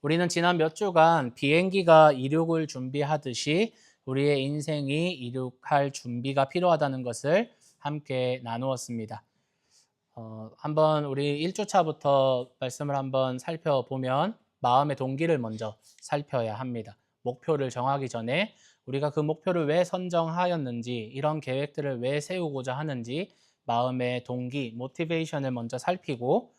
우리는 지난 몇 주간 비행기가 이륙을 준비하듯이 우리의 인생이 이륙할 준비가 필요하다는 것을 함께 나누었습니다. 한번 우리 1주차부터 말씀을 한번 살펴보면 마음의 동기를 먼저 살펴야 합니다. 목표를 정하기 전에 우리가 그 목표를 왜 선정하였는지, 이런 계획들을 왜 세우고자 하는지 마음의 동기, 모티베이션을 먼저 살피고,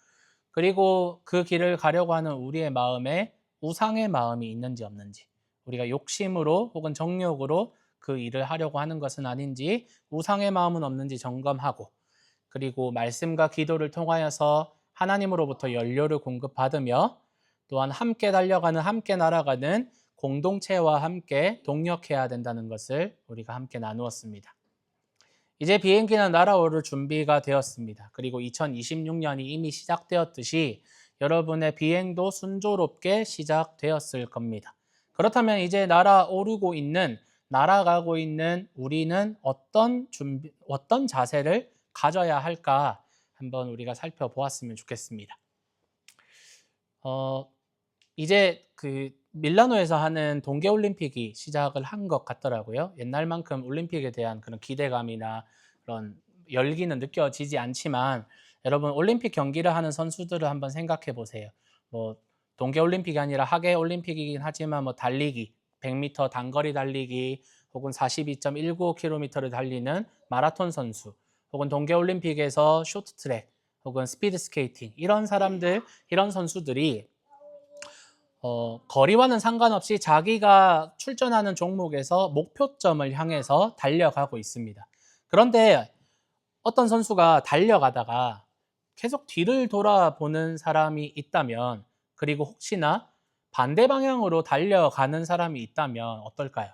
그리고 그 길을 가려고 하는 우리의 마음에 우상의 마음이 있는지 없는지, 우리가 욕심으로 혹은 정욕으로 그 일을 하려고 하는 것은 아닌지, 우상의 마음은 없는지 점검하고, 그리고 말씀과 기도를 통하여서 하나님으로부터 연료를 공급받으며, 또한 함께 달려가는, 함께 날아가는 공동체와 함께 동력해야 된다는 것을 우리가 함께 나누었습니다. 이제 비행기는 날아오를 준비가 되었습니다. 그리고 2026년이 이미 시작되었듯이 여러분의 비행도 순조롭게 시작되었을 겁니다. 그렇다면 이제 날아가고 있는 우리는 어떤 자세를 가져야 할까 한번 우리가 살펴보았으면 좋겠습니다. 이제 밀라노에서 하는 동계올림픽이 시작을 한 것 같더라고요. 옛날만큼 올림픽에 대한 그런 기대감이나 그런 열기는 느껴지지 않지만, 여러분 올림픽 경기를 하는 선수들을 한번 생각해 보세요. 동계올림픽이 아니라 하계올림픽이긴 하지만 달리기, 100m 단거리 달리기, 혹은 42.195km를 달리는 마라톤 선수, 혹은 동계올림픽에서 쇼트트랙, 혹은 스피드 스케이팅, 이런 선수들이 거리와는 상관없이 자기가 출전하는 종목에서 목표점을 향해서 달려가고 있습니다. 그런데 어떤 선수가 달려가다가 계속 뒤를 돌아보는 사람이 있다면, 그리고 혹시나 반대 방향으로 달려가는 사람이 있다면 어떨까요?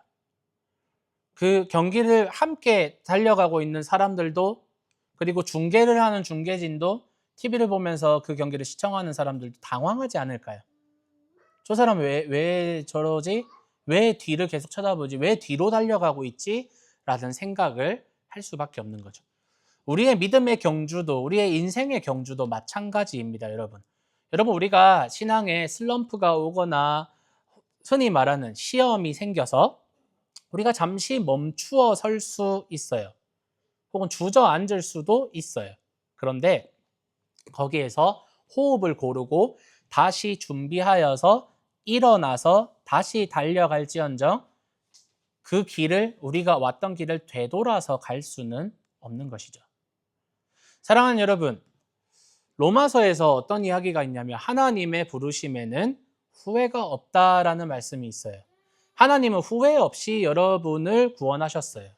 그 경기를 함께 달려가고 있는 사람들도, 그리고 중계를 하는 중계진도, TV를 보면서 그 경기를 시청하는 사람들도 당황하지 않을까요? 저 사람 왜 저러지? 왜 뒤를 계속 쳐다보지? 왜 뒤로 달려가고 있지? 라는 생각을 할 수밖에 없는 거죠. 우리의 믿음의 경주도, 우리의 인생의 경주도 마찬가지입니다, 여러분. 여러분, 우리가 신앙에 슬럼프가 오거나 흔히 말하는 시험이 생겨서 우리가 잠시 멈추어 설 수 있어요. 혹은 주저앉을 수도 있어요. 그런데 거기에서 호흡을 고르고 다시 준비하여서 일어나서 다시 달려갈지언정 그 길을, 우리가 왔던 길을 되돌아서 갈 수는 없는 것이죠. 사랑하는 여러분, 로마서에서 어떤 이야기가 있냐면 하나님의 부르심에는 후회가 없다라는 말씀이 있어요. 하나님은 후회 없이 여러분을 구원하셨어요.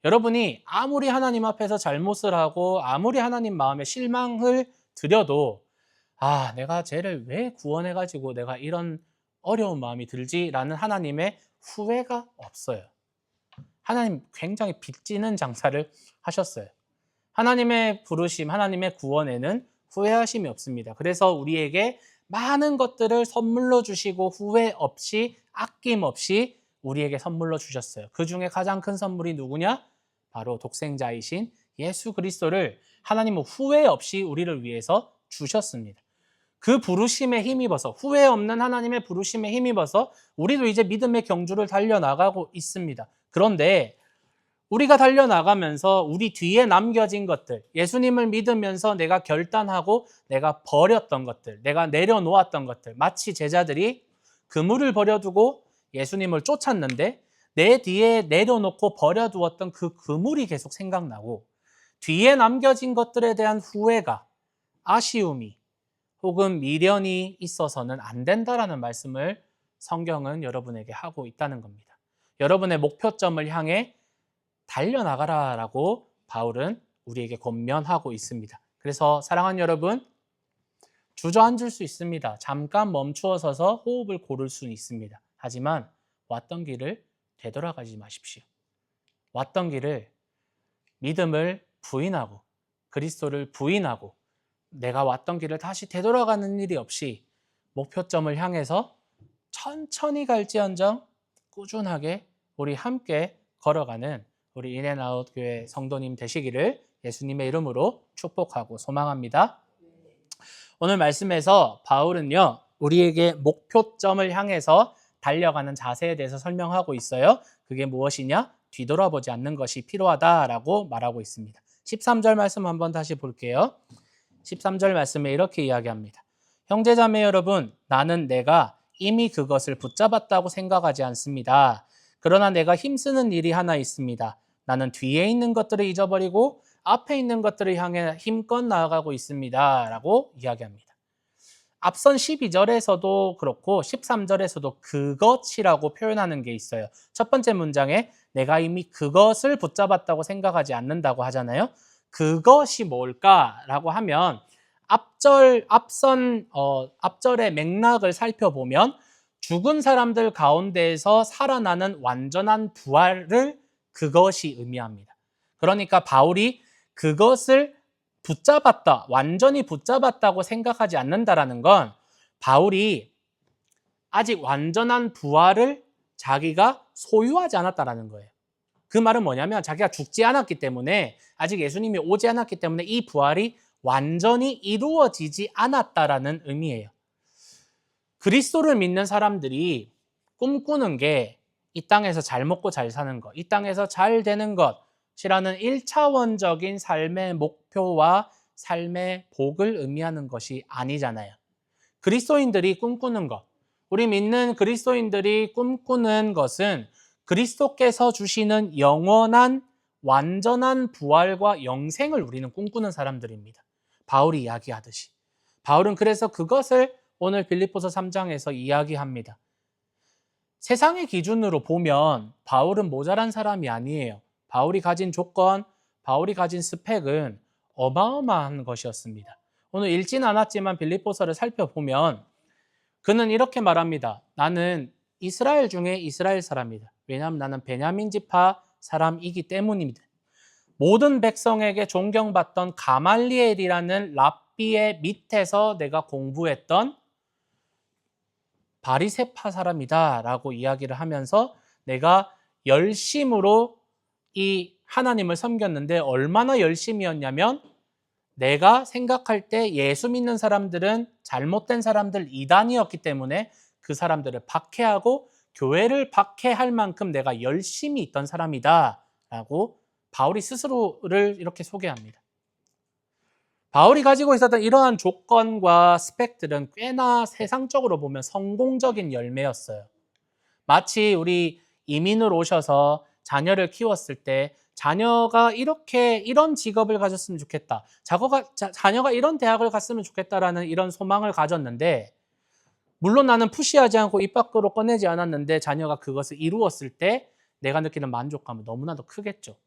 여러분이 아무리 하나님 앞에서 잘못을 하고 아무리 하나님 마음에 실망을 드려도, 내가 쟤를 왜 구원해가지고 내가 이런 어려운 마음이 들지라는 하나님의 후회가 없어요. 하나님 굉장히 빚지는 장사를 하셨어요. 하나님의 부르심, 하나님의 구원에는 후회하심이 없습니다. 그래서 우리에게 많은 것들을 선물로 주시고 후회 없이, 아낌없이 우리에게 선물로 주셨어요. 그 중에 가장 큰 선물이 누구냐? 바로 독생자이신 예수 그리스도를 하나님은 후회 없이 우리를 위해서 주셨습니다. 그 부르심에 힘입어서, 후회 없는 하나님의 부르심에 힘입어서 우리도 이제 믿음의 경주를 달려나가고 있습니다. 그런데 우리가 달려나가면서 우리 뒤에 남겨진 것들, 예수님을 믿으면서 내가 결단하고 내가 버렸던 것들, 내가 내려놓았던 것들, 마치 제자들이 그물을 버려두고 예수님을 쫓았는데 내 뒤에 내려놓고 버려두었던 그 그물이 계속 생각나고, 뒤에 남겨진 것들에 대한 후회가, 아쉬움이, 혹은 미련이 있어서는 안 된다라는 말씀을 성경은 여러분에게 하고 있다는 겁니다. 여러분의 목표점을 향해 달려나가라라고 바울은 우리에게 권면하고 있습니다. 그래서 사랑하는 여러분, 주저앉을 수 있습니다. 잠깐 멈추어 서서 호흡을 고를 수는 있습니다. 하지만 왔던 길을 되돌아가지 마십시오. 왔던 길을, 믿음을 부인하고 그리스도를 부인하고 내가 왔던 길을 다시 되돌아가는 일이 없이 목표점을 향해서 천천히 갈지언정 꾸준하게 우리 함께 걸어가는 우리 인앤아웃 교회 성도님 되시기를 예수님의 이름으로 축복하고 소망합니다. 오늘 말씀에서 바울은요, 우리에게 목표점을 향해서 달려가는 자세에 대해서 설명하고 있어요. 그게 무엇이냐? 뒤돌아보지 않는 것이 필요하다라고 말하고 있습니다. 13절 말씀 한번 다시 볼게요. 13절 말씀에 이렇게 이야기합니다. 형제자매 여러분, 나는 내가 이미 그것을 붙잡았다고 생각하지 않습니다. 그러나 내가 힘쓰는 일이 하나 있습니다. 나는 뒤에 있는 것들을 잊어버리고 앞에 있는 것들을 향해 힘껏 나아가고 있습니다. 라고 이야기합니다. 앞선 12절에서도 그렇고 13절에서도 그것이라고 표현하는 게 있어요. 첫 번째 문장에 내가 이미 그것을 붙잡았다고 생각하지 않는다고 하잖아요. 그것이 뭘까라고 하면 앞절의 맥락을 살펴보면 죽은 사람들 가운데에서 살아나는 완전한 부활을 그것이 의미합니다. 그러니까 바울이 그것을 붙잡았다, 완전히 붙잡았다고 생각하지 않는다라는 건 바울이 아직 완전한 부활을 자기가 소유하지 않았다라는 거예요. 그 말은 뭐냐면 자기가 죽지 않았기 때문에, 아직 예수님이 오지 않았기 때문에 이 부활이 완전히 이루어지지 않았다라는 의미예요. 그리스도를 믿는 사람들이 꿈꾸는 게 이 땅에서 잘 먹고 잘 사는 것, 이 땅에서 잘 되는 것이라는 1차원적인 삶의 목표와 삶의 복을 의미하는 것이 아니잖아요. 그리스도인들이 꿈꾸는 것, 우리 믿는 그리스도인들이 꿈꾸는 것은 그리스도께서 주시는 영원한 완전한 부활과 영생을 우리는 꿈꾸는 사람들입니다. 바울이 이야기하듯이. 바울은 그래서 그것을 오늘 빌립보서 3장에서 이야기합니다. 세상의 기준으로 보면 바울은 모자란 사람이 아니에요. 바울이 가진 조건, 바울이 가진 스펙은 어마어마한 것이었습니다. 오늘 읽진 않았지만 빌립보서를 살펴보면 그는 이렇게 말합니다. 나는 이스라엘 중에 이스라엘 사람이다. 왜냐하면 나는 베냐민 지파 사람이기 때문입니다. 모든 백성에게 존경받던 가말리엘이라는 랍비의 밑에서 내가 공부했던 바리새파 사람이다 라고 이야기를 하면서 내가 열심으로 이 하나님을 섬겼는데 얼마나 열심이었냐면 내가 생각할 때 예수 믿는 사람들은 잘못된 사람들 이단이었기 때문에 그 사람들을 박해하고 교회를 박해할 만큼 내가 열심히 있던 사람이다 라고 바울이 스스로를 이렇게 소개합니다. 바울이 가지고 있었던 이러한 조건과 스펙들은 꽤나 세상적으로 보면 성공적인 열매였어요. 마치 우리 이민을 오셔서 자녀를 키웠을 때 자녀가 이런 직업을 가졌으면 좋겠다. 자녀가 이런 대학을 갔으면 좋겠다라는 이런 소망을 가졌는데, 물론 나는 푸시하지 않고 입 밖으로 꺼내지 않았는데 자녀가 그것을 이루었을 때 내가 느끼는 만족감은 너무나도 크겠죠.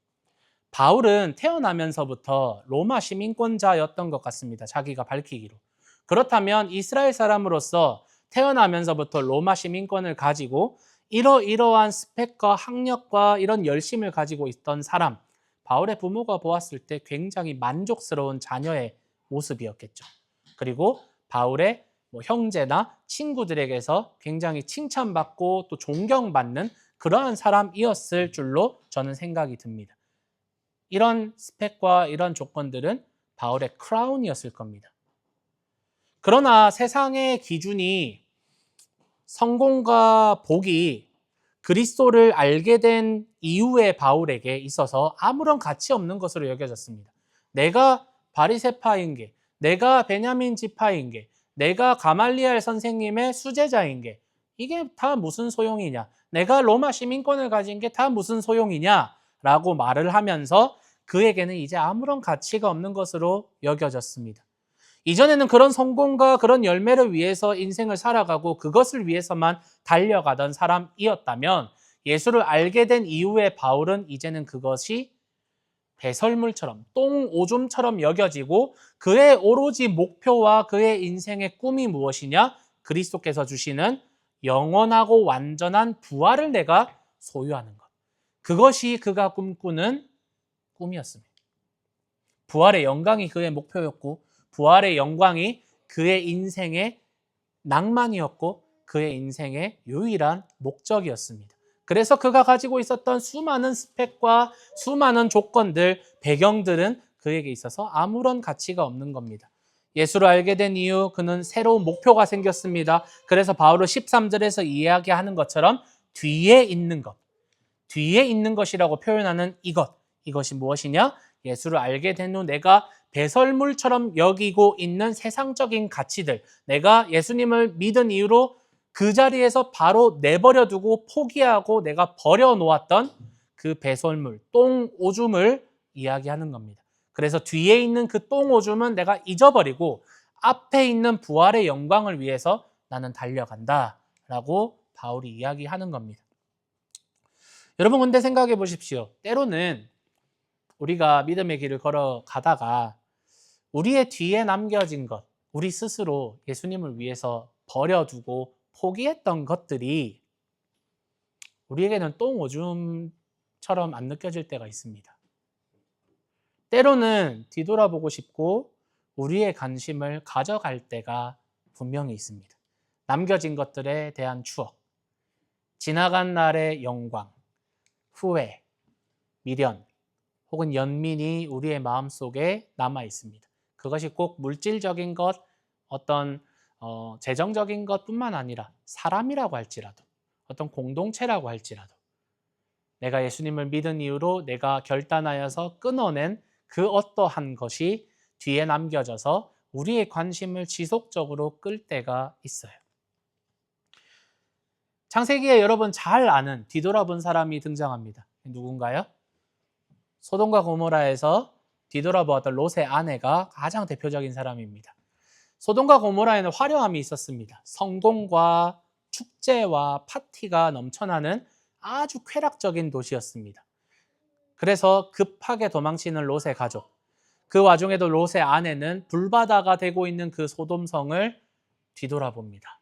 바울은 태어나면서부터 로마 시민권자였던 것 같습니다. 자기가 밝히기로. 그렇다면 이스라엘 사람으로서 태어나면서부터 로마 시민권을 가지고 이러한 스펙과 학력과 이런 열심을 가지고 있던 사람, 바울의 부모가 보았을 때 굉장히 만족스러운 자녀의 모습이었겠죠. 그리고 바울의 형제나 친구들에게서 굉장히 칭찬받고 또 존경받는 그러한 사람이었을 줄로 저는 생각이 듭니다. 이런 스펙과 이런 조건들은 바울의 크라운이었을 겁니다. 그러나 세상의 기준이 성공과 복이 그리스도를 알게 된 이후의 바울에게 있어서 아무런 가치 없는 것으로 여겨졌습니다. 내가 바리새파인 게, 내가 베냐민 지파인 게, 내가 가말리엘 선생님의 수제자인 게 이게 다 무슨 소용이냐? 내가 로마 시민권을 가진 게 다 무슨 소용이냐? 라고 말을 하면서 그에게는 이제 아무런 가치가 없는 것으로 여겨졌습니다. 이전에는 그런 성공과 그런 열매를 위해서 인생을 살아가고 그것을 위해서만 달려가던 사람이었다면, 예수를 알게 된 이후에 바울은 이제는 그것이 배설물처럼 똥 오줌처럼 여겨지고 그의 오로지 목표와 그의 인생의 꿈이 무엇이냐? 그리스도께서 주시는 영원하고 완전한 부활을 내가 소유하는 것. 그것이 그가 꿈꾸는 꿈이었습니다. 부활의 영광이 그의 목표였고 부활의 영광이 그의 인생의 낭만이었고 그의 인생의 유일한 목적이었습니다. 그래서 그가 가지고 있었던 수많은 스펙과 수많은 조건들, 배경들은 그에게 있어서 아무런 가치가 없는 겁니다. 예수를 알게 된 이후 그는 새로운 목표가 생겼습니다. 그래서 바울은 13절에서 이야기하는 것처럼 뒤에 있는 것, 뒤에 있는 것이라고 표현하는 이것이 무엇이냐? 예수를 알게 된 후 내가 배설물처럼 여기고 있는 세상적인 가치들, 내가 예수님을 믿은 이후로 그 자리에서 바로 내버려 두고 포기하고 내가 버려놓았던 그 배설물, 똥 오줌을 이야기하는 겁니다. 그래서 뒤에 있는 그 똥 오줌은 내가 잊어버리고 앞에 있는 부활의 영광을 위해서 나는 달려간다 라고 바울이 이야기하는 겁니다. 여러분 근데 생각해 보십시오. 때로는 우리가 믿음의 길을 걸어가다가 우리의 뒤에 남겨진 것, 우리 스스로 예수님을 위해서 버려두고 포기했던 것들이 우리에게는 똥오줌처럼 안 느껴질 때가 있습니다. 때로는 뒤돌아보고 싶고 우리의 관심을 가져갈 때가 분명히 있습니다. 남겨진 것들에 대한 추억, 지나간 날의 영광, 후회, 미련, 혹은 연민이 우리의 마음속에 남아 있습니다. 그것이 꼭 물질적인 것, 어떤 재정적인 것뿐만 아니라 사람이라고 할지라도, 어떤 공동체라고 할지라도 내가 예수님을 믿은 이후로 내가 결단하여서 끊어낸 그 어떠한 것이 뒤에 남겨져서 우리의 관심을 지속적으로 끌 때가 있어요. 창세기에 여러분 잘 아는 뒤돌아본 사람이 등장합니다. 누군가요? 소돔과 고모라에서 뒤돌아보았던 롯의 아내가 가장 대표적인 사람입니다. 소돔과 고모라에는 화려함이 있었습니다. 성공과 축제와 파티가 넘쳐나는 아주 쾌락적인 도시였습니다. 그래서 급하게 도망치는 롯의 가족, 그 와중에도 롯의 아내는 불바다가 되고 있는 그 소돔성을 뒤돌아봅니다.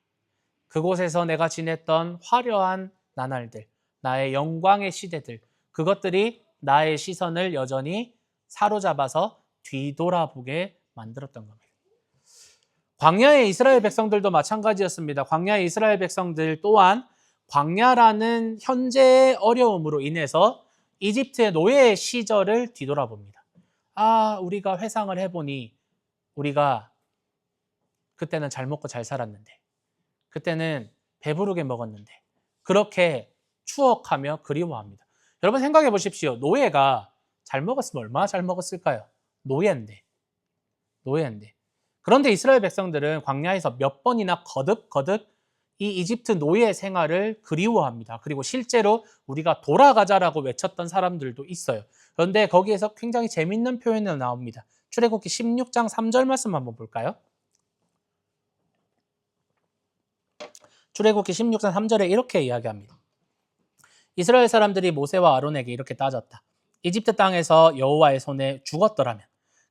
그곳에서 내가 지냈던 화려한 나날들, 나의 영광의 시대들, 그것들이 나의 시선을 여전히 사로잡아서 뒤돌아보게 만들었던 겁니다. 광야의 이스라엘 백성들도 마찬가지였습니다. 광야의 이스라엘 백성들 또한 광야라는 현재의 어려움으로 인해서 이집트의 노예 시절을 뒤돌아봅니다. 우리가 회상을 해보니 우리가 그때는 잘 먹고 잘 살았는데, 그때는 배부르게 먹었는데, 그렇게 추억하며 그리워합니다. 여러분 생각해 보십시오. 노예가 잘 먹었으면 얼마나 잘 먹었을까요? 노예인데. 그런데 이스라엘 백성들은 광야에서 몇 번이나 거듭 이 이집트 노예 생활을 그리워합니다. 그리고 실제로 우리가 돌아가자라고 외쳤던 사람들도 있어요. 그런데 거기에서 굉장히 재밌는 표현이 나옵니다. 출애굽기 16장 3절 말씀 한번 볼까요? 출애굽기 16장 3절에 이렇게 이야기합니다. 이스라엘 사람들이 모세와 아론에게 이렇게 따졌다. 이집트 땅에서 여호와의 손에 죽었더라면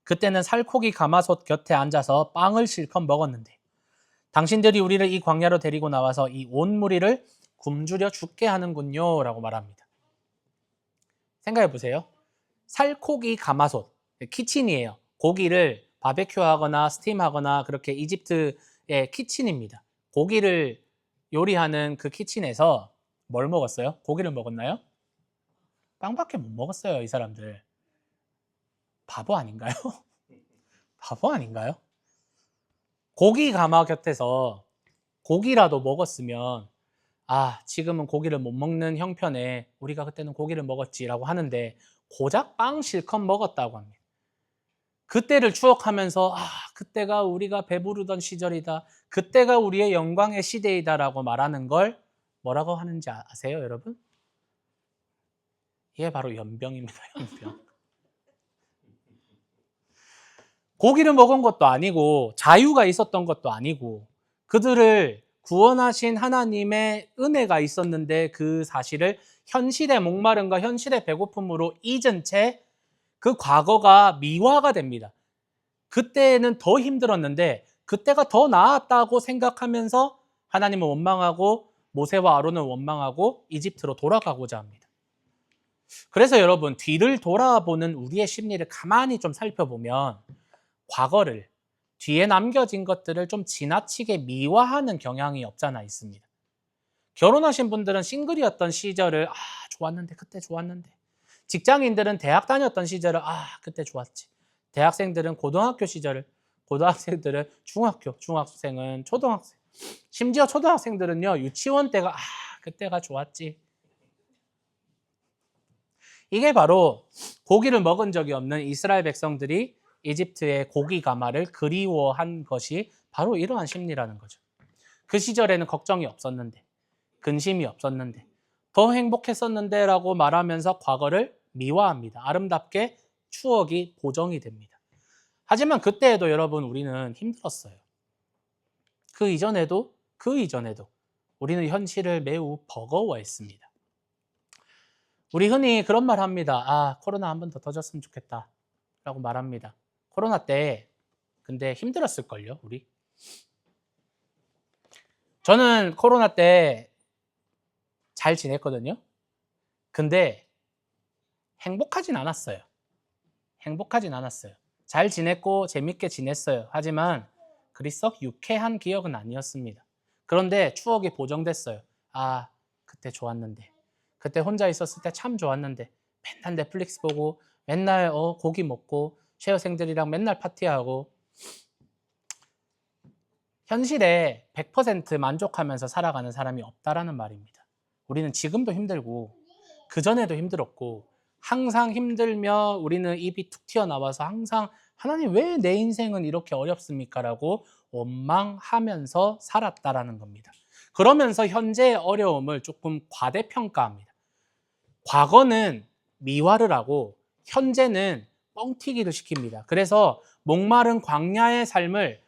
그때는 살코기 가마솥 곁에 앉아서 빵을 실컷 먹었는데 당신들이 우리를 이 광야로 데리고 나와서 이 온 무리를 굶주려 죽게 하는군요 라고 말합니다. 생각해 보세요. 살코기 가마솥, 키친이에요. 고기를 바베큐하거나 스팀하거나 그렇게 이집트의 키친입니다. 고기를 요리하는 그 키친에서 뭘 먹었어요? 고기를 먹었나요? 빵밖에 못 먹었어요, 이 사람들. 바보 아닌가요? 바보 아닌가요? 고기 가마 곁에서 고기라도 먹었으면 지금은 고기를 못 먹는 형편에 우리가 그때는 고기를 먹었지라고 하는데 고작 빵 실컷 먹었다고 합니다. 그때를 추억하면서 그때가 우리가 배부르던 시절이다. 그때가 우리의 영광의 시대이다라고 말하는 걸 뭐라고 하는지 아세요, 여러분? 이게 바로 연병입니다, 연병. 고기를 먹은 것도 아니고 자유가 있었던 것도 아니고 그들을 구원하신 하나님의 은혜가 있었는데 그 사실을 현실의 목마름과 현실의 배고픔으로 잊은 채 그 과거가 미화가 됩니다. 그때는 더 힘들었는데 그때가 더 나았다고 생각하면서 하나님은 원망하고 모세와 아론은 원망하고 이집트로 돌아가고자 합니다. 그래서 여러분 뒤를 돌아보는 우리의 심리를 가만히 좀 살펴보면 과거를, 뒤에 남겨진 것들을 좀 지나치게 미화하는 경향이 없잖아 있습니다. 결혼하신 분들은 싱글이었던 시절을 좋았는데 그때 좋았는데, 직장인들은 대학 다녔던 시절을 그때 좋았지, 대학생들은 고등학교 시절을 고등학생들은 중학교, 중학생은 초등학생, 심지어 초등학생들은요, 유치원 때가 그때가 좋았지. 이게 바로 고기를 먹은 적이 없는 이스라엘 백성들이 이집트의 고기 가마를 그리워한 것이 바로 이러한 심리라는 거죠. 그 시절에는 걱정이 없었는데, 근심이 없었는데, 더 행복했었는데 라고 말하면서 과거를 미화합니다. 아름답게 추억이 보정이 됩니다. 하지만 그때에도 여러분 우리는 힘들었어요. 그 이전에도 우리는 현실을 매우 버거워했습니다. 우리 흔히 그런 말 합니다. 코로나 한 번 더 터졌으면 좋겠다 라고 말합니다. 코로나 때 근데 힘들었을걸요, 우리? 저는 코로나 때 잘 지냈거든요. 근데 행복하진 않았어요. 잘 지냈고 재밌게 지냈어요. 하지만 그리 썩 유쾌한 기억은 아니었습니다. 그런데 추억이 보정됐어요. 그때 좋았는데. 그때 혼자 있었을 때 참 좋았는데. 맨날 넷플릭스 보고 맨날 고기 먹고 쉐어생들이랑 맨날 파티하고 현실에 100% 만족하면서 살아가는 사람이 없다라는 말입니다. 우리는 지금도 힘들고 그전에도 힘들었고 항상 힘들며 우리는 입이 툭 튀어나와서 항상 하나님 왜 내 인생은 이렇게 어렵습니까? 라고 원망하면서 살았다라는 겁니다. 그러면서 현재의 어려움을 조금 과대평가합니다. 과거는 미화를 하고 현재는 뻥튀기를 시킵니다. 그래서 목마른 광야의 삶을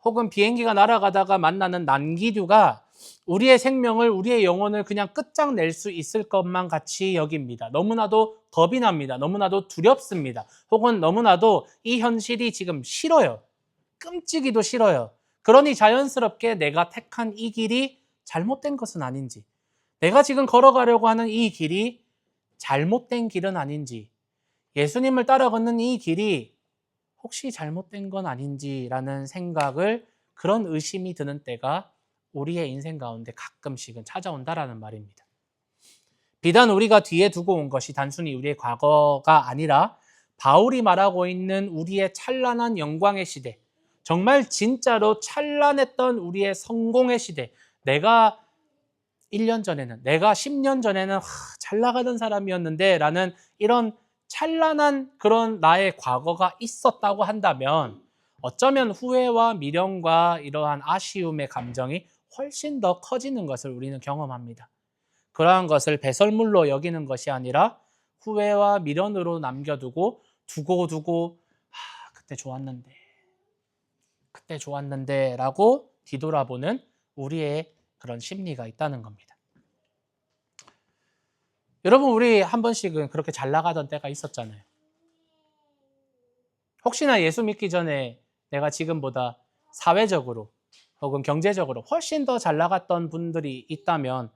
혹은 비행기가 날아가다가 만나는 난기류가 우리의 생명을, 우리의 영혼을 그냥 끝장낼 수 있을 것만 같이 여깁니다. 너무나도 겁이 납니다. 너무나도 두렵습니다. 혹은 너무나도 이 현실이 지금 싫어요. 끔찍이도 싫어요. 그러니 자연스럽게 내가 택한 이 길이 잘못된 것은 아닌지, 내가 지금 걸어가려고 하는 이 길이 잘못된 길은 아닌지, 예수님을 따라 걷는 이 길이 혹시 잘못된 건 아닌지라는 생각을, 그런 의심이 드는 때가 우리의 인생 가운데 가끔씩은 찾아온다라는 말입니다. 비단 우리가 뒤에 두고 온 것이 단순히 우리의 과거가 아니라 바울이 말하고 있는 우리의 찬란한 영광의 시대, 정말 진짜로 찬란했던 우리의 성공의 시대, 내가 1년 전에는, 내가 10년 전에는 잘 나가던 사람이었는데 라는 이런 찬란한 그런 나의 과거가 있었다고 한다면 어쩌면 후회와 미련과 이러한 아쉬움의 감정이 훨씬 더 커지는 것을 우리는 경험합니다. 그러한 것을 배설물로 여기는 것이 아니라 후회와 미련으로 남겨두고 두고 그때 좋았는데 라고 뒤돌아보는 우리의 그런 심리가 있다는 겁니다. 여러분, 우리 한 번씩은 그렇게 잘 나가던 때가 있었잖아요. 혹시나 예수 믿기 전에 내가 지금보다 사회적으로 혹은 경제적으로 훨씬 더 잘 나갔던 분들이 있다면,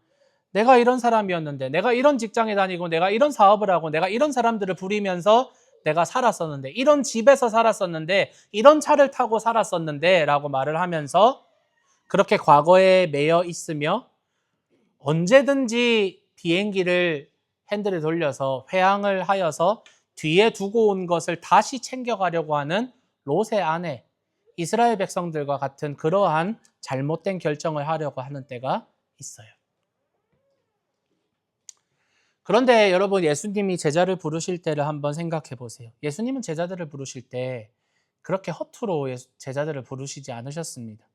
내가 이런 사람이었는데, 내가 이런 직장에 다니고, 내가 이런 사업을 하고, 내가 이런 사람들을 부리면서 내가 살았었는데, 이런 집에서 살았었는데, 이런 차를 타고 살았었는데 라고 말을 하면서 그렇게 과거에 매여 있으며 언제든지 비행기를 핸들을 돌려서 회항을 하여서 뒤에 두고 온 것을 다시 챙겨가려고 하는 롯의 아내, 이스라엘 백성들과 같은 그러한 잘못된 결정을 하려고 하는 때가 있어요. 그런데 여러분, 예수님이 제자를 부르실 때를 한번 생각해 보세요. 예수님은 제자들을 부르실 때 그렇게 허투루 제자들을 부르시지 않으셨습니다.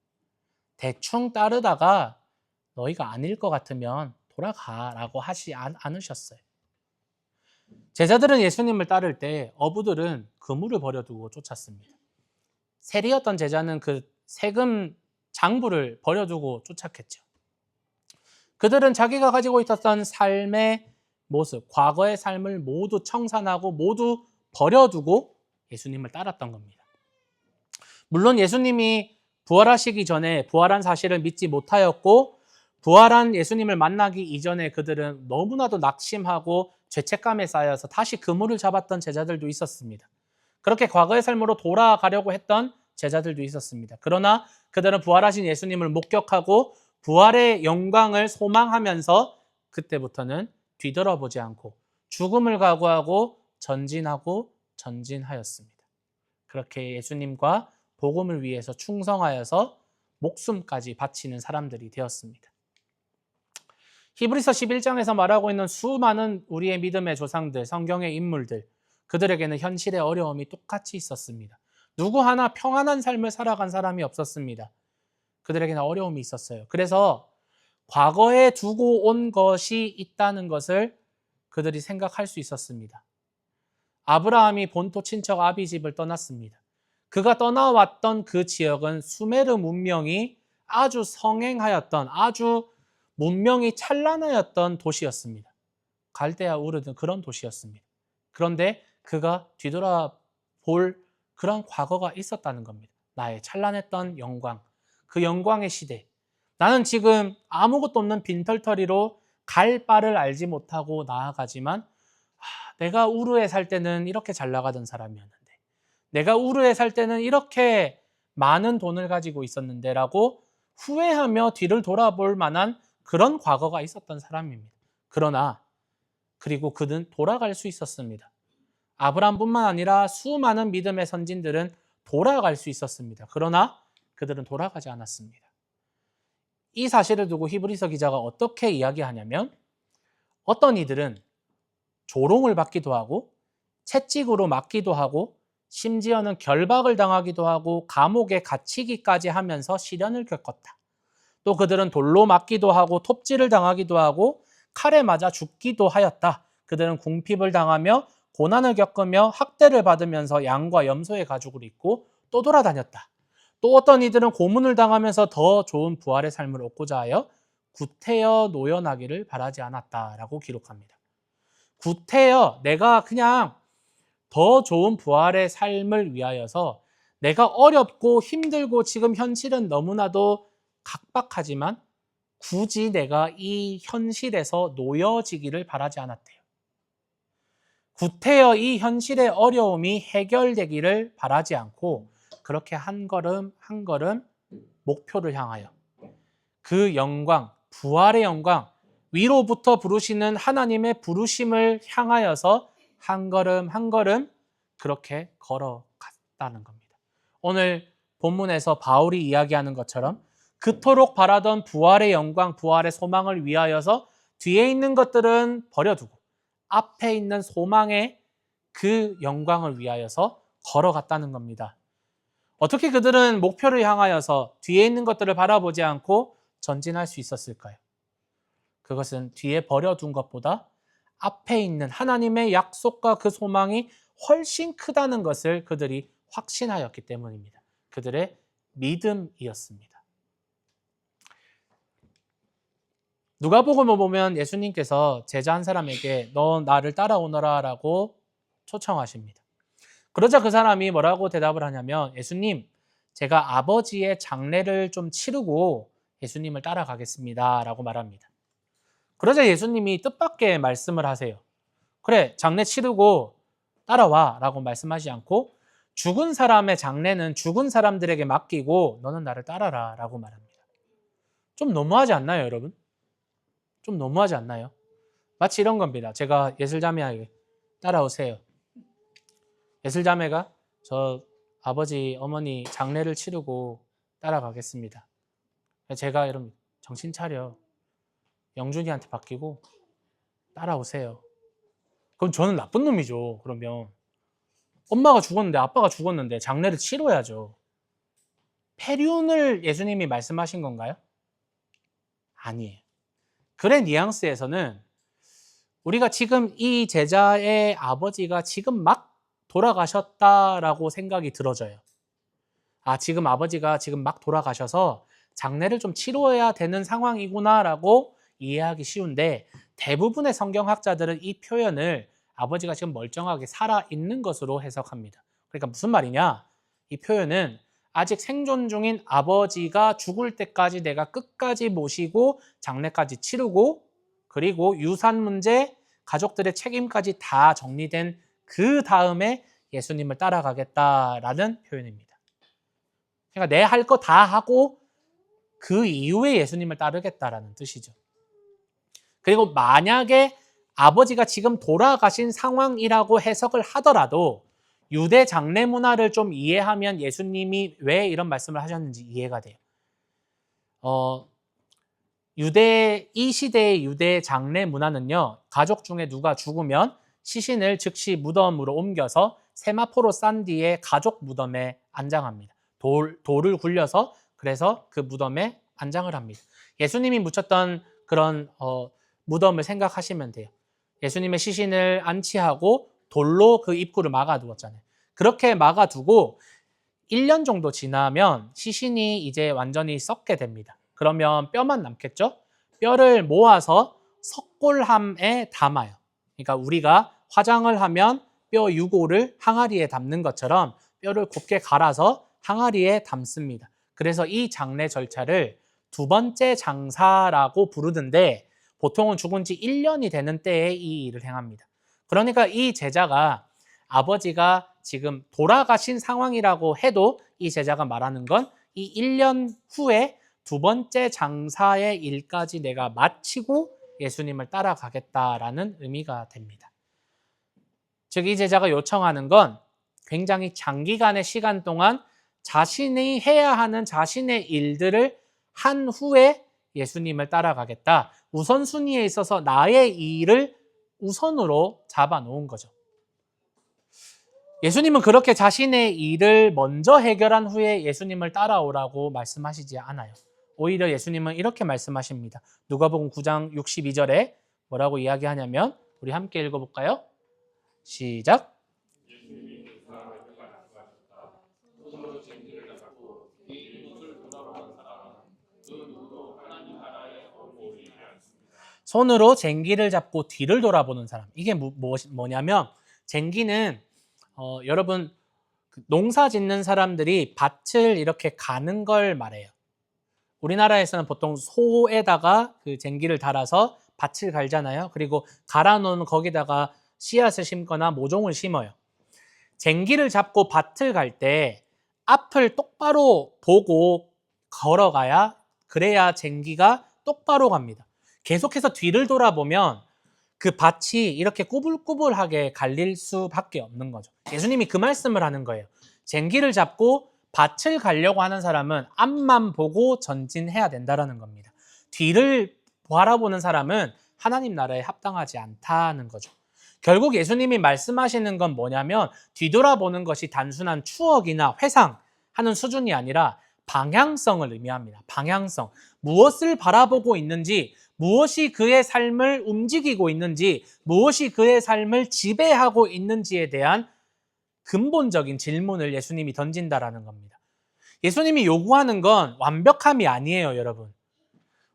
대충 따르다가 너희가 아닐 것 같으면 돌아가라고 하지 않으셨어요. 제자들은 예수님을 따를 때 어부들은 그물을 버려두고 쫓았습니다. 세리였던 제자는 그 세금 장부를 버려두고 쫓았겠죠. 그들은 자기가 가지고 있었던 삶의 모습, 과거의 삶을 모두 청산하고 모두 버려두고 예수님을 따랐던 겁니다. 물론 예수님이 부활하시기 전에 부활한 사실을 믿지 못하였고, 부활한 예수님을 만나기 이전에 그들은 너무나도 낙심하고 죄책감에 쌓여서 다시 그물을 잡았던 제자들도 있었습니다. 그렇게 과거의 삶으로 돌아가려고 했던 제자들도 있었습니다. 그러나 그들은 부활하신 예수님을 목격하고 부활의 영광을 소망하면서 그때부터는 뒤돌아보지 않고 죽음을 각오하고 전진하였습니다. 그렇게 예수님과 복음을 위해서 충성하여서 목숨까지 바치는 사람들이 되었습니다. 히브리서 11장에서 말하고 있는 수많은 우리의 믿음의 조상들, 성경의 인물들, 그들에게는 현실의 어려움이 똑같이 있었습니다. 누구 하나 평안한 삶을 살아간 사람이 없었습니다. 그들에게는 어려움이 있었어요. 그래서 과거에 두고 온 것이 있다는 것을 그들이 생각할 수 있었습니다. 아브라함이 본토 친척 아비 집을 떠났습니다. 그가 떠나왔던 그 지역은 수메르 문명이 아주 성행하였던, 아주 문명이 찬란하였던 도시였습니다. 갈대아 우르든 그런 도시였습니다. 그런데 그가 뒤돌아볼 그런 과거가 있었다는 겁니다. 나의 찬란했던 영광, 그 영광의 시대. 나는 지금 아무것도 없는 빈털터리로 갈 바를 알지 못하고 나아가지만 내가 우르에 살 때는 이렇게 잘 나가던 사람이었는데, 내가 우르에 살 때는 이렇게 많은 돈을 가지고 있었는데 라고 후회하며 뒤를 돌아볼 만한 그런 과거가 있었던 사람입니다. 그러나 그리고 그는 돌아갈 수 있었습니다. 아브라함뿐만 아니라 수많은 믿음의 선진들은 돌아갈 수 있었습니다. 그러나 그들은 돌아가지 않았습니다. 이 사실을 두고 히브리서 기자가 어떻게 이야기하냐면, 어떤 이들은 조롱을 받기도 하고 채찍으로 맞기도 하고 심지어는 결박을 당하기도 하고 감옥에 갇히기까지 하면서 시련을 겪었다. 또 그들은 돌로 맞기도 하고 톱질을 당하기도 하고 칼에 맞아 죽기도 하였다. 그들은 궁핍을 당하며 고난을 겪으며 학대를 받으면서 양과 염소의 가죽을 입고 또 돌아다녔다. 또 어떤 이들은 고문을 당하면서 더 좋은 부활의 삶을 얻고자 하여 구태여 노연하기를 바라지 않았다라고 기록합니다. 구태여, 내가 그냥 더 좋은 부활의 삶을 위하여서 내가 어렵고 힘들고 지금 현실은 너무나도 각박하지만 굳이 내가 이 현실에서 놓여지기를 바라지 않았대요. 구태여 이 현실의 어려움이 해결되기를 바라지 않고 그렇게 한 걸음 한 걸음 목표를 향하여 그 영광, 부활의 영광, 위로부터 부르시는 하나님의 부르심을 향하여서 한 걸음 한 걸음 그렇게 걸어갔다는 겁니다. 오늘 본문에서 바울이 이야기하는 것처럼 그토록 바라던 부활의 영광, 부활의 소망을 위하여서 뒤에 있는 것들은 버려두고 앞에 있는 소망의 그 영광을 위하여서 걸어갔다는 겁니다. 어떻게 그들은 목표를 향하여서 뒤에 있는 것들을 바라보지 않고 전진할 수 있었을까요? 그것은 뒤에 버려둔 것보다 앞에 있는 하나님의 약속과 그 소망이 훨씬 크다는 것을 그들이 확신하였기 때문입니다. 그들의 믿음이었습니다. 누가복음을 보면 예수님께서 제자 한 사람에게 너 나를 따라오너라 라고 초청하십니다. 그러자 그 사람이 뭐라고 대답을 하냐면, 예수님, 제가 아버지의 장례를 좀 치르고 예수님을 따라가겠습니다 라고 말합니다. 그러자 예수님이 뜻밖의 말씀을 하세요. 그래, 장례 치르고 따라와 라고 말씀하지 않고 죽은 사람의 장례는 죽은 사람들에게 맡기고 너는 나를 따라라 라고 말합니다. 좀 너무하지 않나요, 여러분? 좀 너무하지 않나요? 마치 이런 겁니다. 제가 예슬자매에게 따라오세요. 예슬자매가 저 아버지, 어머니 장례를 치르고 따라가겠습니다. 제가 여러분 정신 차려. 영준이한테 맡기고 따라오세요. 그럼 저는 나쁜 놈이죠. 그러면 엄마가 죽었는데 아빠가 죽었는데 장례를 치러야죠. 폐륜을 예수님이 말씀하신 건가요? 아니에요. 글의 뉘앙스에서는 우리가 지금 이 제자의 아버지가 지금 막 돌아가셨다라고 생각이 들어져요. 아, 지금 아버지가 지금 막 돌아가셔서 장례를 좀 치러야 되는 상황이구나라고 이해하기 쉬운데, 대부분의 성경학자들은 이 표현을 아버지가 지금 멀쩡하게 살아있는 것으로 해석합니다. 그러니까 무슨 말이냐? 이 표현은 아직 생존 중인 아버지가 죽을 때까지 내가 끝까지 모시고 장례까지 치르고 그리고 유산 문제, 가족들의 책임까지 다 정리된 그 다음에 예수님을 따라가겠다라는 표현입니다. 그러니까 내 할 거 다 하고 그 이후에 예수님을 따르겠다라는 뜻이죠. 그리고 만약에 아버지가 지금 돌아가신 상황이라고 해석을 하더라도 유대 장례 문화를 좀 이해하면 예수님이 왜 이런 말씀을 하셨는지 이해가 돼요. 이 시대의 유대 장례 문화는요, 가족 중에 누가 죽으면 시신을 즉시 무덤으로 옮겨서 세마포로 싼 뒤에 가족 무덤에 안장합니다. 돌을 굴려서 그래서 그 무덤에 안장을 합니다. 예수님이 묻혔던 그런 무덤을 생각하시면 돼요. 예수님의 시신을 안치하고 돌로 그 입구를 막아두었잖아요. 그렇게 막아두고 1년 정도 지나면 시신이 이제 완전히 썩게 됩니다. 그러면 뼈만 남겠죠? 뼈를 모아서 석골함에 담아요. 그러니까 우리가 화장을 하면 뼈 유골을 항아리에 담는 것처럼 뼈를 곱게 갈아서 항아리에 담습니다. 그래서 이 장례 절차를 두 번째 장사라고 부르는데 보통은 죽은 지 1년이 되는 때에 이 일을 행합니다. 그러니까 이 제자가 아버지가 지금 돌아가신 상황이라고 해도 이 제자가 말하는 건 이 1년 후에 두 번째 장사의 일까지 내가 마치고 예수님을 따라가겠다라는 의미가 됩니다. 즉, 이 제자가 요청하는 건 굉장히 장기간의 시간 동안 자신이 해야 하는 자신의 일들을 한 후에 예수님을 따라가겠다. 우선순위에 있어서 나의 일을 우선으로 잡아놓은 거죠. 예수님은 그렇게 자신의 일을 먼저 해결한 후에 예수님을 따라오라고 말씀하시지 않아요. 오히려 예수님은 이렇게 말씀하십니다. 누가복음 9장 62절에 뭐라고 이야기하냐면 우리 함께 읽어볼까요? 시작. 손으로 쟁기를 잡고 뒤를 돌아보는 사람. 이게 뭐냐면 쟁기는 여러분 농사 짓는 사람들이 밭을 이렇게 가는 걸 말해요. 우리나라에서는 보통 소에다가 그 쟁기를 달아서 밭을 갈잖아요. 그리고 갈아놓은 거기다가 씨앗을 심거나 모종을 심어요. 쟁기를 잡고 밭을 갈 때 앞을 똑바로 보고 걸어가야 그래야 쟁기가 똑바로 갑니다. 계속해서 뒤를 돌아보면 그 밭이 이렇게 꾸불꾸불하게 갈릴 수밖에 없는 거죠. 예수님이 그 말씀을 하는 거예요. 쟁기를 잡고 밭을 가려고 하는 사람은 앞만 보고 전진해야 된다는 겁니다. 뒤를 바라보는 사람은 하나님 나라에 합당하지 않다는 거죠. 결국 예수님이 말씀하시는 건 뭐냐면 뒤돌아보는 것이 단순한 추억이나 회상하는 수준이 아니라 방향성을 의미합니다. 방향성. 무엇을 바라보고 있는지, 무엇이 그의 삶을 움직이고 있는지, 무엇이 그의 삶을 지배하고 있는지에 대한 근본적인 질문을 예수님이 던진다라는 겁니다. 예수님이 요구하는 건 완벽함이 아니에요, 여러분.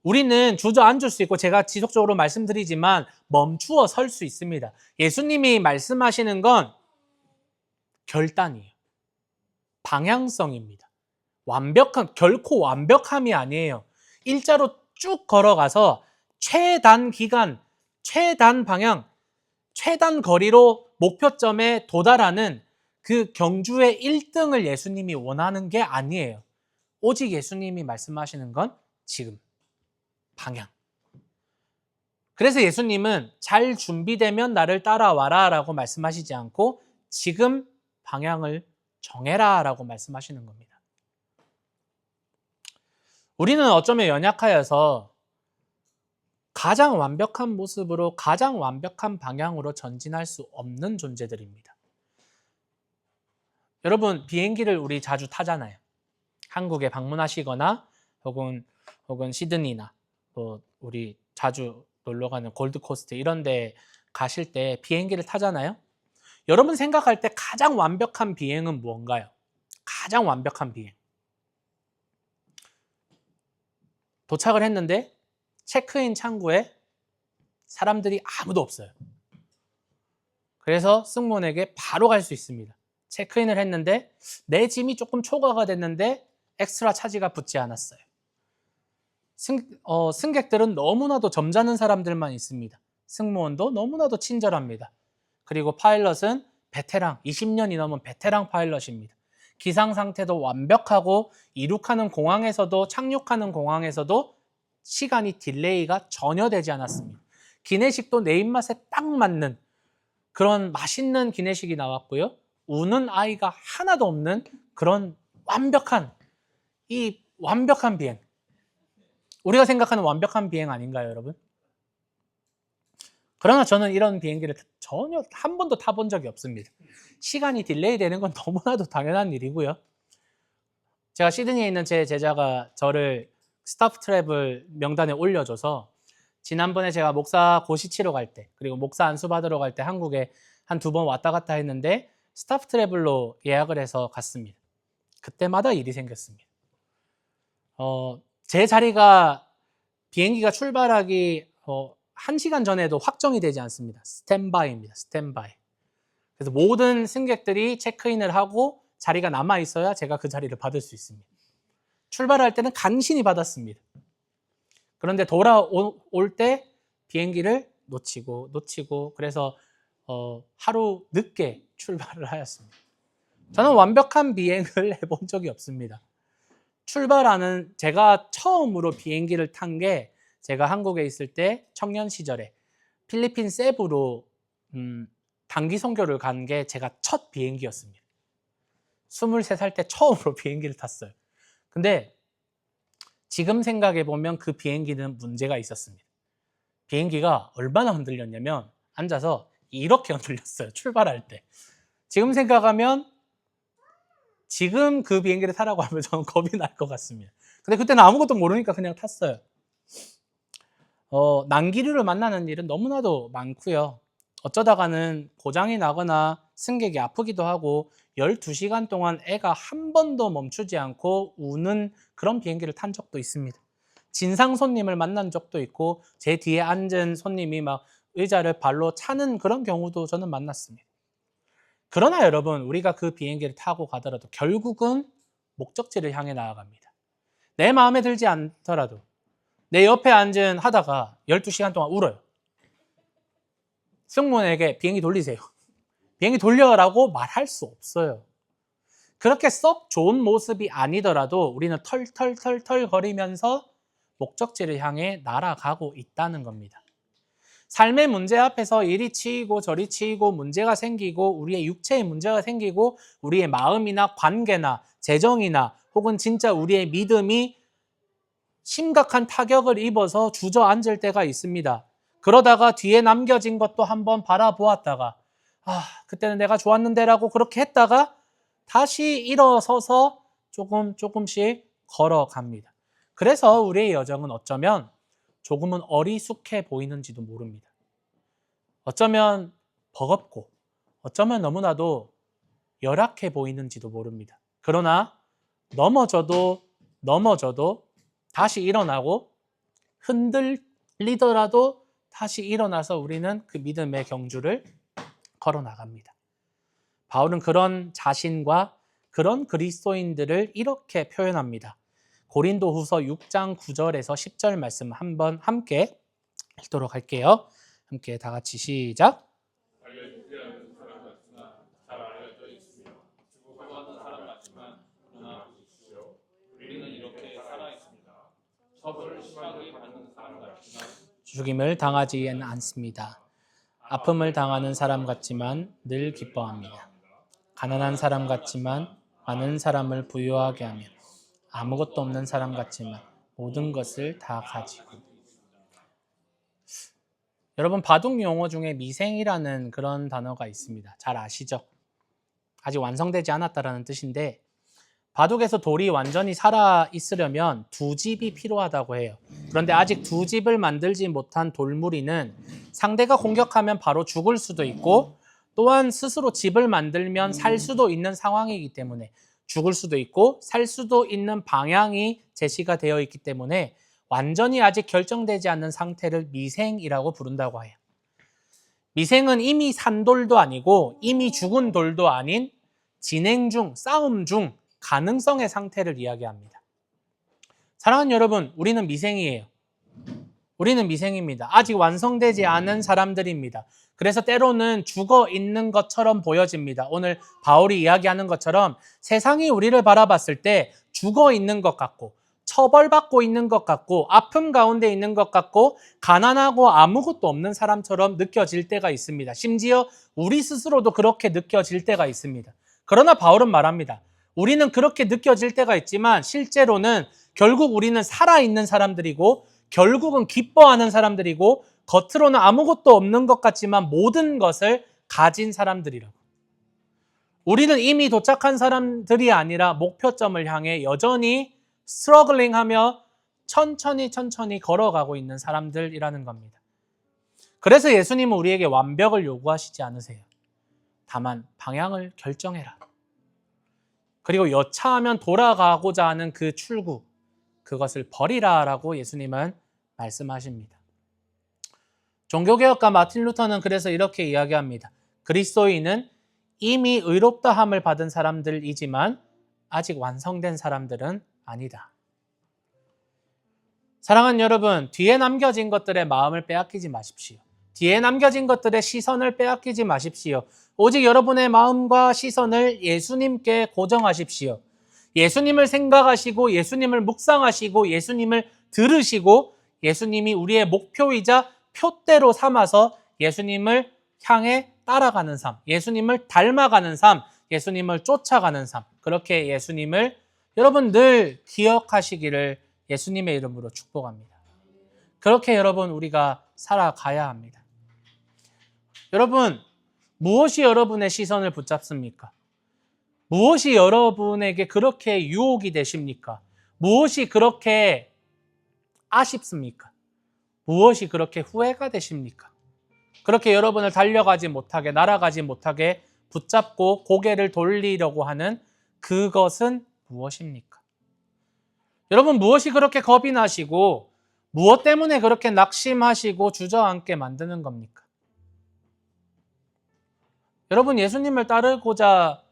우리는 주저앉을 수 있고 제가 지속적으로 말씀드리지만 멈추어 설 수 있습니다. 예수님이 말씀하시는 건 결단이에요. 방향성입니다. 결코 완벽함이 아니에요. 일자로 쭉 걸어가서 최단 기간, 최단 방향, 최단 거리로 목표점에 도달하는 그 경주의 1등을 예수님이 원하는 게 아니에요. 오직 예수님이 말씀하시는 건 지금. 방향. 그래서 예수님은 잘 준비되면 나를 따라와라 라고 말씀하시지 않고 지금 방향을 정해라 라고 말씀하시는 겁니다. 우리는 어쩌면 연약하여서 가장 완벽한 모습으로 가장 완벽한 방향으로 전진할 수 없는 존재들입니다. 여러분, 비행기를 우리 자주 타잖아요. 한국에 방문하시거나 혹은 시드니나 우리 자주 놀러가는 골드코스트 이런 데 가실 때 비행기를 타잖아요. 여러분 생각할 때 가장 완벽한 비행은 무언가요? 가장 완벽한 비행. 도착을 했는데 체크인 창구에 사람들이 아무도 없어요. 그래서 승무원에게 바로 갈 수 있습니다. 체크인을 했는데 내 짐이 조금 초과가 됐는데 엑스트라 차지가 붙지 않았어요. 승객들은 너무나도 점잖은 사람들만 있습니다. 승무원도 너무나도 친절합니다. 그리고 파일럿은 베테랑, 20년이 넘은 베테랑 파일럿입니다. 기상 상태도 완벽하고 이륙하는 공항에서도 착륙하는 공항에서도 시간이 딜레이가 전혀 되지 않았습니다. 기내식도 내 입맛에 딱 맞는 그런 맛있는 기내식이 나왔고요. 우는 아이가 하나도 없는 그런 완벽한 비행. 우리가 생각하는 완벽한 비행 아닌가요, 여러분? 그러나 저는 이런 비행기를 전혀 한 번도 타본 적이 없습니다. 시간이 딜레이 되는 건 너무나도 당연한 일이고요. 제가 시드니에 있는 제 제자가 저를 스타프 트래블 명단에 올려줘서 지난번에 제가 목사 고시 치러 갈 때, 그리고 목사 안수 받으러 갈 때 한국에 한 2번 왔다 갔다 했는데 스타프 트래블로 예약을 해서 갔습니다. 그때마다 일이 생겼습니다. 제 자리가 비행기가 출발하기 1시간 전에도 확정이 되지 않습니다. 스탠바이입니다. 스탠바이. 그래서 모든 승객들이 체크인을 하고 자리가 남아 있어야 제가 그 자리를 받을 수 있습니다. 출발할 때는 간신히 받았습니다. 그런데 돌아올 때 비행기를 놓치고 그래서 하루 늦게 출발을 하였습니다. 저는 완벽한 비행을 해본 적이 없습니다. 제가 처음으로 비행기를 탄 게 제가 한국에 있을 때 청년 시절에 필리핀 세부로 단기 선교를 간 게 제가 첫 비행기였습니다. 23살 때 처음으로 비행기를 탔어요. 근데 지금 생각해 보면 그 비행기는 문제가 있었습니다. 비행기가 얼마나 흔들렸냐면 앉아서 이렇게 흔들렸어요. 출발할 때. 지금 생각하면 지금 그 비행기를 타라고 하면 저는 겁이 날 것 같습니다. 근데 그때는 아무것도 모르니까 그냥 탔어요. 난기류를 만나는 일은 너무나도 많고요. 어쩌다가는 고장이 나거나 승객이 아프기도 하고 12시간 동안 애가 한 번도 멈추지 않고 우는 그런 비행기를 탄 적도 있습니다. 진상 손님을 만난 적도 있고 제 뒤에 앉은 손님이 막 의자를 발로 차는 그런 경우도 저는 만났습니다. 그러나 여러분, 우리가 그 비행기를 타고 가더라도 결국은 목적지를 향해 나아갑니다. 내 마음에 들지 않더라도 내 옆에 앉은 하다가 12시간 동안 울어요. 승무원에게 비행기 돌리세요. 비행기 돌려라고 말할 수 없어요. 그렇게 썩 좋은 모습이 아니더라도 우리는 털털털털 거리면서 목적지를 향해 날아가고 있다는 겁니다. 삶의 문제 앞에서 이리 치이고 저리 치이고 문제가 생기고 우리의 육체에 문제가 생기고 우리의 마음이나 관계나 재정이나 혹은 진짜 우리의 믿음이 심각한 타격을 입어서 주저앉을 때가 있습니다. 그러다가 뒤에 남겨진 것도 한번 바라보았다가 그때는 내가 좋았는데 라고 그렇게 했다가 다시 일어서서 조금씩 걸어갑니다. 그래서 우리의 여정은 어쩌면 조금은 어리숙해 보이는지도 모릅니다. 어쩌면 버겁고 어쩌면 너무나도 열악해 보이는지도 모릅니다. 그러나 넘어져도 다시 일어나고 흔들리더라도 다시 일어나서 우리는 그 믿음의 경주를 걸어 나갑니다. 바울은 그런 자신과 그런 그리스도인들을 이렇게 표현합니다. 고린도후서 6장 9절에서 10절 말씀 한번 함께 읽도록 할게요. 함께 다 같이 시작. 죽임을 당하지는 않습니다. 아픔을 당하는 사람 같지만 늘 기뻐합니다. 가난한 사람 같지만 많은 사람을 부유하게 하며 아무것도 없는 사람 같지만 모든 것을 다 가지고. 여러분, 바둑 용어 중에 미생이라는 그런 단어가 있습니다. 잘 아시죠? 아직 완성되지 않았다라는 뜻인데 바둑에서 돌이 완전히 살아 있으려면 2집이 필요하다고 해요. 그런데 아직 2집을 만들지 못한 돌무리는 상대가 공격하면 바로 죽을 수도 있고 또한 스스로 집을 만들면 살 수도 있는 상황이기 때문에 죽을 수도 있고 살 수도 있는 방향이 제시가 되어 있기 때문에 완전히 아직 결정되지 않는 상태를 미생이라고 부른다고 해요. 미생은 이미 산 돌도 아니고 이미 죽은 돌도 아닌 진행 중, 싸움 중 가능성의 상태를 이야기합니다. 사랑하는 여러분, 우리는 미생이에요. 우리는 미생입니다. 아직 완성되지 않은 사람들입니다. 그래서 때로는 죽어 있는 것처럼 보여집니다. 오늘 바울이 이야기하는 것처럼 세상이 우리를 바라봤을 때 죽어 있는 것 같고 처벌받고 있는 것 같고 아픔 가운데 있는 것 같고 가난하고 아무것도 없는 사람처럼 느껴질 때가 있습니다. 심지어 우리 스스로도 그렇게 느껴질 때가 있습니다. 그러나 바울은 말합니다. 우리는 그렇게 느껴질 때가 있지만 실제로는 결국 우리는 살아있는 사람들이고 결국은 기뻐하는 사람들이고 겉으로는 아무것도 없는 것 같지만 모든 것을 가진 사람들이라고. 우리는 이미 도착한 사람들이 아니라 목표점을 향해 여전히 스트러글링하며 천천히 걸어가고 있는 사람들이라는 겁니다. 그래서 예수님은 우리에게 완벽을 요구하시지 않으세요. 다만 방향을 결정해라. 그리고 여차하면 돌아가고자 하는 그 출구, 그것을 버리라라고 예수님은 말씀하십니다. 종교개혁가 마틴 루터는 그래서 이렇게 이야기합니다. 그리스도인은 이미 의롭다함을 받은 사람들이지만 아직 완성된 사람들은 아니다. 사랑하는 여러분, 뒤에 남겨진 것들의 마음을 빼앗기지 마십시오. 뒤에 남겨진 것들의 시선을 빼앗기지 마십시오. 오직 여러분의 마음과 시선을 예수님께 고정하십시오. 예수님을 생각하시고 예수님을 묵상하시고 예수님을 들으시고 예수님이 우리의 목표이자 표대로 삼아서 예수님을 향해 따라가는 삶, 예수님을 닮아가는 삶, 예수님을 쫓아가는 삶, 그렇게 예수님을 여러분 늘 기억하시기를 예수님의 이름으로 축복합니다. 그렇게 여러분 우리가 살아가야 합니다. 여러분, 무엇이 여러분의 시선을 붙잡습니까? 무엇이 여러분에게 그렇게 유혹이 되십니까? 무엇이 그렇게 아쉽습니까? 무엇이 그렇게 후회가 되십니까? 그렇게 여러분을 달려가지 못하게, 날아가지 못하게 붙잡고 고개를 돌리려고 하는 그것은 무엇입니까? 여러분, 무엇이 그렇게 겁이 나시고 무엇 때문에 그렇게 낙심하시고 주저앉게 만드는 겁니까? 여러분, 예수님을 따르고자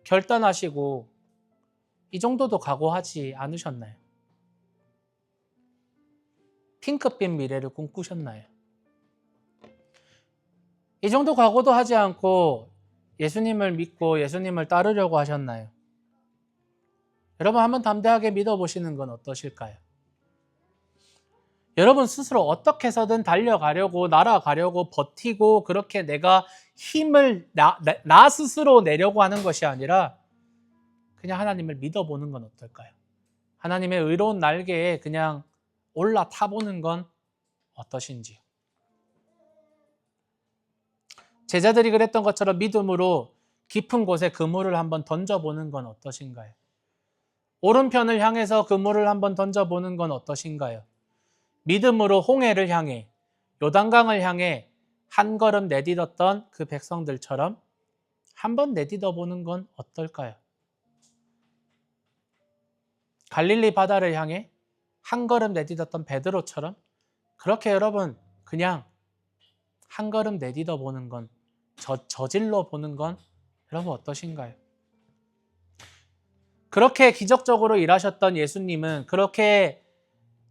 결단하시고 이 정도도 각오하지 않으셨나요? 핑크빛 미래를 꿈꾸셨나요? 이 정도 각오도 하지 않고 예수님을 믿고 예수님을 따르려고 하셨나요? 여러분, 한번 담대하게 믿어보시는 건 어떠실까요? 여러분 스스로 어떻게 해서든 달려가려고, 날아가려고, 버티고 그렇게 내가 힘을 나 스스로 내려고 하는 것이 아니라 그냥 하나님을 믿어보는 건 어떨까요? 하나님의 의로운 날개에 그냥 올라타보는 건 어떠신지요? 제자들이 그랬던 것처럼 믿음으로 깊은 곳에 그물을 한번 던져보는 건 어떠신가요? 오른편을 향해서 그물을 한번 던져보는 건 어떠신가요? 믿음으로 홍해를 향해, 요단강을 향해 한 걸음 내딛었던 그 백성들처럼 한번 내딛어보는 건 어떨까요? 갈릴리 바다를 향해 한 걸음 내딛었던 베드로처럼 그렇게 여러분 그냥 한 걸음 내딛어 보는 건, 저질러 보는 건 여러분 어떠신가요? 그렇게 기적적으로 일하셨던 예수님은, 그렇게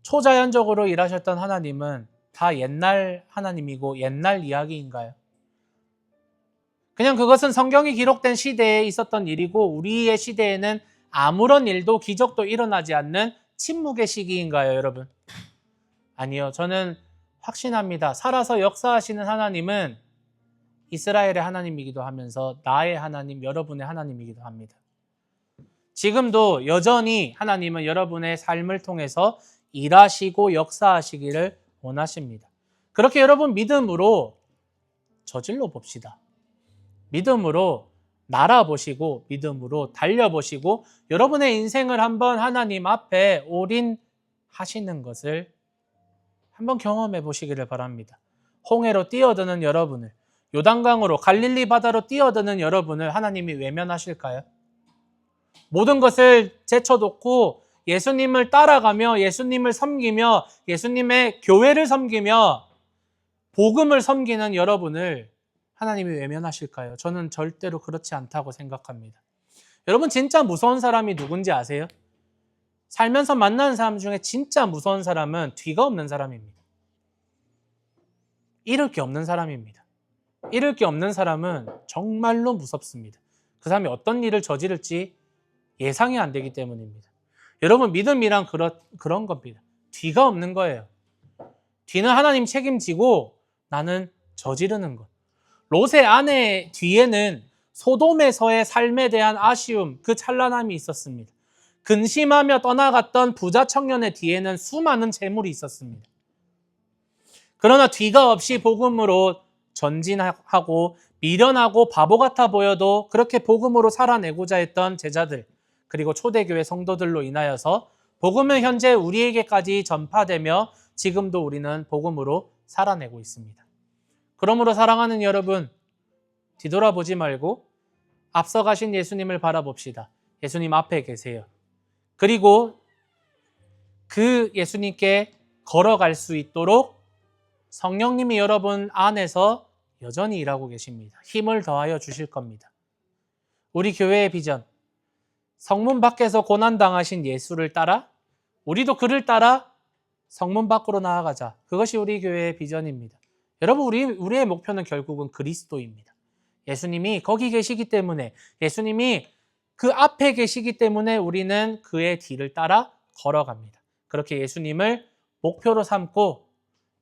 초자연적으로 일하셨던 하나님은 다 옛날 하나님이고 옛날 이야기인가요? 그냥 그것은 성경이 기록된 시대에 있었던 일이고 우리의 시대에는 아무런 일도 기적도 일어나지 않는 침묵의 시기인가요, 여러분? 아니요. 저는 확신합니다. 살아서 역사하시는 하나님은 이스라엘의 하나님이기도 하면서 나의 하나님, 여러분의 하나님이기도 합니다. 지금도 여전히 하나님은 여러분의 삶을 통해서 일하시고 역사하시기를 원하십니다. 그렇게 여러분 믿음으로 저질러 봅시다. 믿음으로 날아보시고 믿음으로 달려보시고 여러분의 인생을 한번 하나님 앞에 올인하시는 것을 한번 경험해 보시기를 바랍니다. 홍해로 뛰어드는 여러분을, 요단강으로 갈릴리 바다로 뛰어드는 여러분을 하나님이 외면하실까요? 모든 것을 제쳐놓고 예수님을 따라가며 예수님을 섬기며 예수님의 교회를 섬기며 복음을 섬기는 여러분을 하나님이 외면하실까요? 저는 절대로 그렇지 않다고 생각합니다. 여러분 진짜 무서운 사람이 누군지 아세요? 살면서 만나는 사람 중에 진짜 무서운 사람은 뒤가 없는 사람입니다. 잃을 게 없는 사람입니다. 잃을 게 없는 사람은 정말로 무섭습니다. 그 사람이 어떤 일을 저지를지 예상이 안 되기 때문입니다. 여러분 믿음이란 그런 겁니다. 뒤가 없는 거예요. 뒤는 하나님 책임지고 나는 저지르는 것. 롯의 아내 뒤에는 소돔에서의 삶에 대한 아쉬움, 그 찬란함이 있었습니다. 근심하며 떠나갔던 부자 청년의 뒤에는 수많은 재물이 있었습니다. 그러나 뒤가 없이 복음으로 전진하고 미련하고 바보 같아 보여도 그렇게 복음으로 살아내고자 했던 제자들, 그리고 초대교회 성도들로 인하여서 복음은 현재 우리에게까지 전파되며 지금도 우리는 복음으로 살아내고 있습니다. 그러므로 사랑하는 여러분, 뒤돌아보지 말고 앞서가신 예수님을 바라봅시다. 예수님 앞에 계세요. 그리고 그 예수님께 걸어갈 수 있도록 성령님이 여러분 안에서 여전히 일하고 계십니다. 힘을 더하여 주실 겁니다. 우리 교회의 비전, 성문 밖에서 고난당하신 예수를 따라 우리도 그를 따라 성문 밖으로 나아가자. 그것이 우리 교회의 비전입니다. 여러분, 우리의 목표는 결국은 그리스도입니다. 예수님이 거기 계시기 때문에, 예수님이 그 앞에 계시기 때문에 우리는 그의 뒤를 따라 걸어갑니다. 그렇게 예수님을 목표로 삼고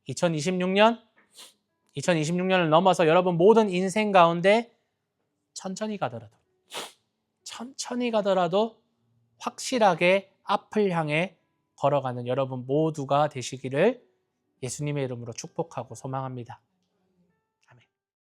2026년을 넘어서 여러분 모든 인생 가운데 천천히 가더라도 확실하게 앞을 향해 걸어가는 여러분 모두가 되시기를 예수님의 이름으로 축복하고 소망합니다.